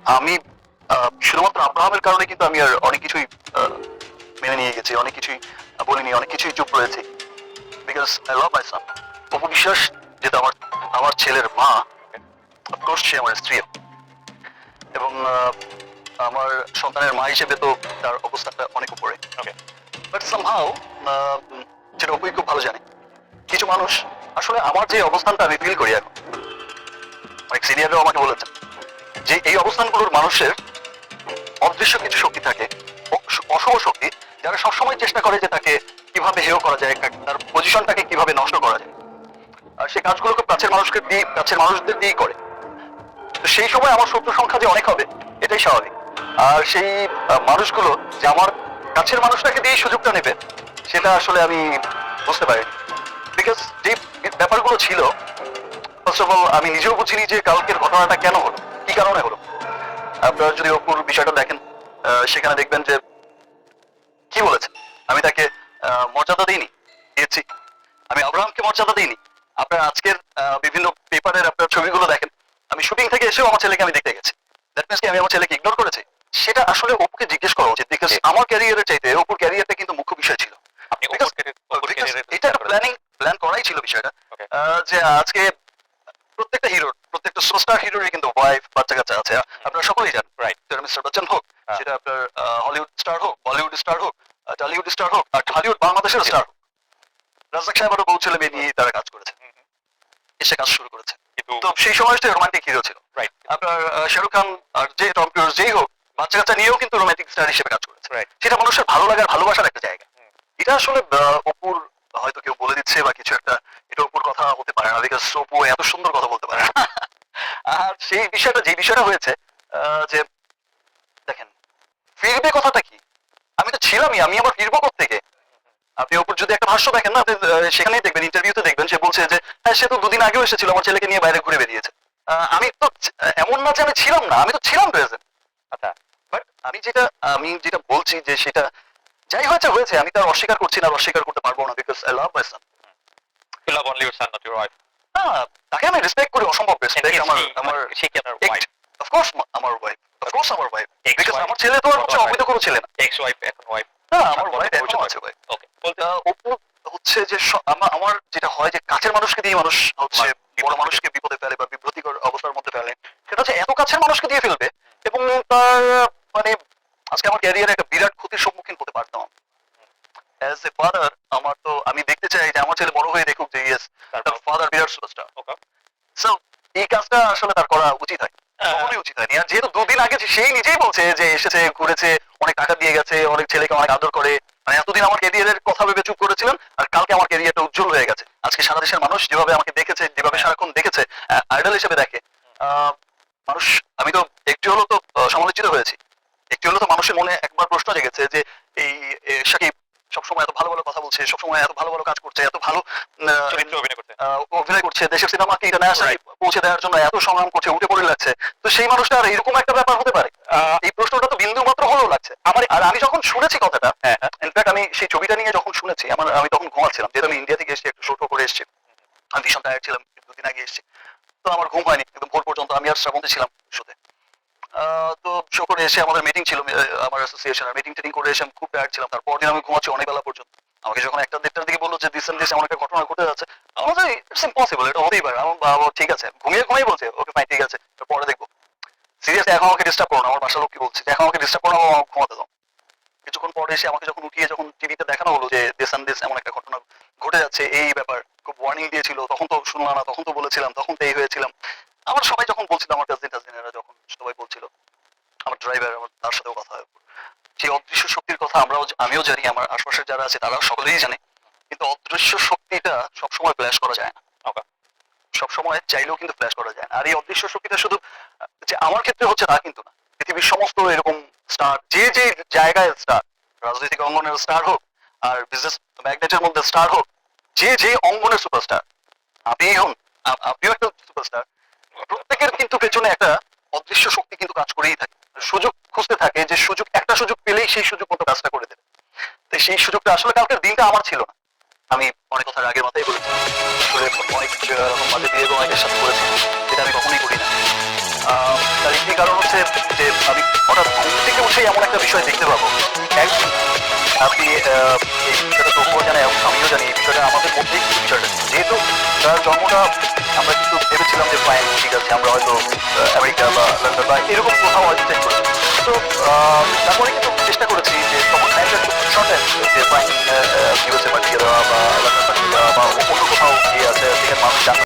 আমি শুধুমাত্র আব্রাহামের কারণে কিন্তু আমি আর অনেক কিছুই মেনে নিয়ে গেছি, অনেক কিছুই বলিনি, অনেক কিছুই চুপ রয়েছি। বিকজ আই লাভ মাই সান। অপু বিশ্বাস যেটা আমার আমার ছেলের মা, অফকোর্স সে আমার স্ত্রী, এবং আমার সন্তানের মা হিসেবে তো তার অবস্থানটা অনেক উপরে। বাট সামহাউ যেটা অপুই খুব ভালো জানে, কিছু মানুষ আসলে আমার যে অবস্থানটা আমি ফিল করি এখন, অনেক সিনিয়ররাও আমাকে বলেছেন যে এই অবস্থানগুলোর মানুষের অদৃশ্য কিছু শক্তি থাকে, অশুভ শক্তি, যারা সবসময় চেষ্টা করে যে তাকে কিভাবে হেয় করা যায়, তার পজিশনটাকে কিভাবে নষ্ট করা যায়, আর সেই কাজগুলোকে কাছের মানুষদের দিয়েই করে। তো সেই সময় আমার শত্রু সংখ্যা যে অনেক হবে এটাই স্বাভাবিক। আর সেই মানুষগুলো যে আমার কাছের মানুষটাকে দিয়ে সুযোগটা নেবে, সেটা আসলে আমি বুঝতে পারিনি। বিকজ যে ব্যাপারগুলো ছিল, ফার্স্ট অফ অল আমি নিজেও বুঝিনি যে কালকের ঘটনাটা কেন হলো, কি কারণে হলো। আপনারা যদি অপুর বিষয়টা দেখেন, সেখানে দেখবেন যে কি বলেছে, আমি তাকে মর্যাদা দিইনি, দিয়েছি। আমি আব্রাহামকে মর্যাদা দিইনি। আপনার আজকের বিভিন্ন পেপারের আপনার ছবিগুলো দেখেন, আমি শুটিং থেকে এসেও আমার ছেলেকে আমি দেখতে গেছি। দ্যাট মিনস কি আমি আমার ছেলেকে ইগনোর করেছি? সেটা আসলে অপুকে জিজ্ঞেস করা উচিত, বিকজ আমার ক্যারিয়ারের চাইতে অপুর ক্যারিয়ারটা কিন্তু মুখ্য বিষয় ছিল। এটা একটা প্ল্যান করাই ছিল বিষয়টা, যে আজকে প্রত্যেকটা হিরোর, প্রত্যেকটা সুপারস্টার হিরোরই কিন্তু ওয়াইফ, বাচ্চা কাচ্চা আছে, আপনারা সকলেই জানেন, রাইট? মিস্টার বচ্চন হোক, সেটা আপনার হলিউড স্টার হোক, বলিউড স্টার হোক, টলিউড স্টার হোক, আর ঢালিউড বাংলাদেশের স্টার হোক, রাজাক সাহেবেরও বউ ছেলে মেয়ে নিয়ে তারা কাজ করেছে, এসে কাজ শুরু করেছে। তো সেই সময়টা রোমান্টিক হিরো ছিল, রাইট? আপনার শাহরুখ খান আর যে টম ক্রুজ যেই হোক, বাচ্চা কাচ্চা নিয়েও কিন্তু রোমান্টিক স্টার হিসেবে কাজ করেছে, রাইট? সেটা মানুষের ভালো লাগার, ভালোবাসার একটা জায়গা। এটা আসলে অপুর হয়তো কেউ বলে দিচ্ছে বা কিছু একটা, এটা অপুর কথা হতে পারে না, বিকজ অপু এত সুন্দর কথা বলতে পারে না। আর সেই বিষয়টা, যে বিষয়টা হয়েছে, যে দেখেন ফিরবে কথাটা কি, আমি তো ছিলামই, আমি আবার ফিরবো কোত্থেকে? আপনি ওপর যদি একটা ভাষ্য দেখেন না, আপনি সেখানেই দেখবেন, ইন্টারভিউতে দেখবেন, সে বলছে যে হ্যাঁ সে তো দুদিন আগেও এসেছিল, আমার ছেলেকে নিয়ে বাইরে ঘুরে বেরিয়েছে। আমি তো এমন না যে আমি ছিলাম না, আমি তো ছিলাম প্রেজেন্ট। আচ্ছা, বাট আমি যেটা বলছি যে সেটা যাই হয়েছে হয়েছে, আমি তার অস্বীকার করছি না, অস্বীকার করতে পারবো না, because I love my son. You love only your son, not your wife. না, তাকে আমি রেসপেক্ট করি, অসম্ভব রেসপেক্ট। আমার সে কি আপনার wife? অফকোর্স আমার ওয়াইফ, অফকোর্স আমার ওয়াইফ, বিকজ আমার ছেলে তো আর হচ্ছে অবৈধ কোনো ছেলে না। Ex wife এখন wife. না, আমার ওয়াইফ এখনো আছে ভাই। ওকে, অপু হচ্ছে যে আমার যেটা হয় যে কাছের মানুষকে দিয়ে মানুষ হচ্ছে বড় মানুষকে বিপদে ফেলে বা বিব্রতিকর অবস্থার মধ্যে ফেলে, সেটা হচ্ছে এত কাছের মানুষকে দিয়ে ফেলবে, এবং তার মানে আজকে আমার ক্যারিয়ারে একটা বিরাট ক্ষতির সম্মুখীন হতে পারতাম। অ্যাজ এ ফাদার, আমার তো আমি দেখতে চাই যে আমার ছেলে বড় হয়ে দেখুক যে ইয়েস, তার ফাদার বিরাট সুপারস্টার। সো এই কাজটা আসলে তার করা উচিত হয়, কখনোই উচিত হয়নি। আর যেহেতু দুদিন আগে সেই নিজেই বলছে যে এসেছে, ঘুরেছে, অনেক টাকা দিয়ে গেছে, অনেক ছেলেকে অনেক আদর করে, মানে এতদিন আমার ক্যারিয়ারের কথা ভেবে চুপ করেছিলেন, আর কালকে আমার ক্যারিয়ারটা উজ্জ্বল হয়ে গেছে। আজকে সারা দেশের মানুষ যেভাবে আমাকে দেখেছে, যেভাবে সারাক্ষণ দেখেছে, আইডল হিসেবে দেখে মানুষ, আমি তো একটু হলেও তো সমালোচিত হয়েছি, একটু হলেও তো মানুষের মনে একবার প্রশ্ন জেগেছে যে এই সাকিব সবসময় এত ভালো ভালো কথা বলছে, সবসময় এত ভালো ভালো কাজ করছে, এত ভালো অভিনয় করছে, দেশের সিনেমাকে ইন্টারন্যাশনাল পৌঁছে দেওয়ার জন্য এত সংগ্রাম করছে, উঠে পড়ে লাগছে, তো সেই মানুষটা আর এরকম একটা ব্যাপার হতে পারে? এই প্রশ্নটা তো বিন্দু মাত্র হলেও লাগছে আমার। আর আমি যখন শুনেছি কথাটা, ইনফ্যাক্ট আমি সেই ছবিটা নিয়ে যখন শুনেছি, আমি তখন ঘুমাচ্ছিলাম, যেহেতু আমি ইন্ডিয়া থেকে এসেছি, একটু শো করে এসেছি, আমি ভীষণ টায়ার্ড ছিলাম, দুদিন আগে এসেছি, তো আমার ঘুম হয়নি একদম ভোর পর্যন্ত, আমি আর শ্রাবন্তী ছিলাম শোতে। তো শো করে এসে আমাদের মিটিং ছিল, আমার অ্যাসোসিয়েশনের মিটিং টিটিং করে এসে খুব টায়ার্ড ছিলাম। তারপর দিন আমি ঘুমাচ্ছি অনেক বেলা পর্যন্ত। আমাকে যখন 1টা-1:30টার দিকে বললো যে দিস এন্ড দিস এমন একটা ঘটনা ঘটে যাচ্ছে, আমার যে ইটস ইম্পসিবল, এটা হতেই পারে। আমার বাবা ঠিক আছে, ঘুমিয়ে বলছে ওকে ফাইন, ঠিক আছে, পরে দেখবো। সিরিয়াসলি এখন আমাকে ডিস্টার্ব করো না, আমার বাসার লোক কি বলছে, এখন আমাকে ডিস্টার্ব করো না, আমাকে ঘুমাতে দাও। কিছুক্ষণ পরে এসে আমাকে যখন উঠিয়ে যখন টিভিতে দেখানো হলো যে দিস এন্ড দিস এমন একটা ঘটনা ঘটে যাচ্ছে, এই ব্যাপার, খুব ওয়ার্নিং দিয়েছিল, তখন তো শুনলাম না, তখন তো বলেছিলাম, তখন তো এই হয়েছিলাম। আমার সবাই যখন বলছিল, আমার কাজিনেরা যখন সবাই বলছিল, আমার ড্রাইভার, আমার তার সাথেও কথা হয়, সেই অদৃশ্য শক্তির কথা আমিও জানি, আমার আশপাশের যারা আছে তারাও সকলেই জানে, কিন্তু অদৃশ্য শক্তিটা সবসময় ফ্ল্যাশ করা যায় না, সবসময় চাইলেও কিন্তু ফ্ল্যাশ করা যায় না। আর এই অদৃশ্য শক্তিটা শুধু যে আমার ক্ষেত্রে হচ্ছে তা কিন্তু না, পৃথিবীর সমস্ত এরকম স্টার, যে যে জায়গায় স্টার, রাজনৈতিক অঙ্গনের স্টার হোক আর বিজনেস ম্যাগনেটের মধ্যে স্টার হোক, যে যে অঙ্গনের সুপারস্টার, আপনিই হন, আপনিও একটা সুপারস্টার, প্রত্যেকের কিন্তু পেছনে একটা অদৃশ্য শক্তি কিন্তু কাজ করেই থাকে, সুযোগ খুঁজতে থাকে, যে একটা সুযোগ পেলেই সেই সুযোগ মতো কাজটা করে দেবে। তো সেই সুযোগটা আসলে কালকের দিনটা আমার ছিল না, আমি অনেক কথা আগের মাথায় বলেছি, অনেক রকম বাজে দিয়ে অনেকের সাথে করেছি, যেটা আমি কখনোই করি না। তার একটি কারণ হচ্ছে যে আমি হঠাৎ ঘুম থেকে উঠেই এমন একটা বিষয় দেখতে পাবো একদিন আপনি এই বিষয়টা তবুও জানে এবং আমিও জানি এই বিষয়টা আমাদের মধ্যেই কিন্তু বিষয়টা ছিল। যেহেতু তার জন্মটা আমরা কিন্তু ভেবেছিলাম যে ফাইন ঠিক আছে আমরা হয়তো আমেরিকা বা লন্ডন বা এরকম কোথাও হয়তো সেট করেছি তো তারপরে কিন্তু চেষ্টা করেছি যে তখন টাইমটা খুব শর্ট টাইম ছিল যে ফাইন ইউএসএ পাঠিয়ে দেওয়া বা লন্ডন পাঠিয়ে দেওয়া বা অন্য কোথাও গিয়ে আছে সেখানে মানুষ জানে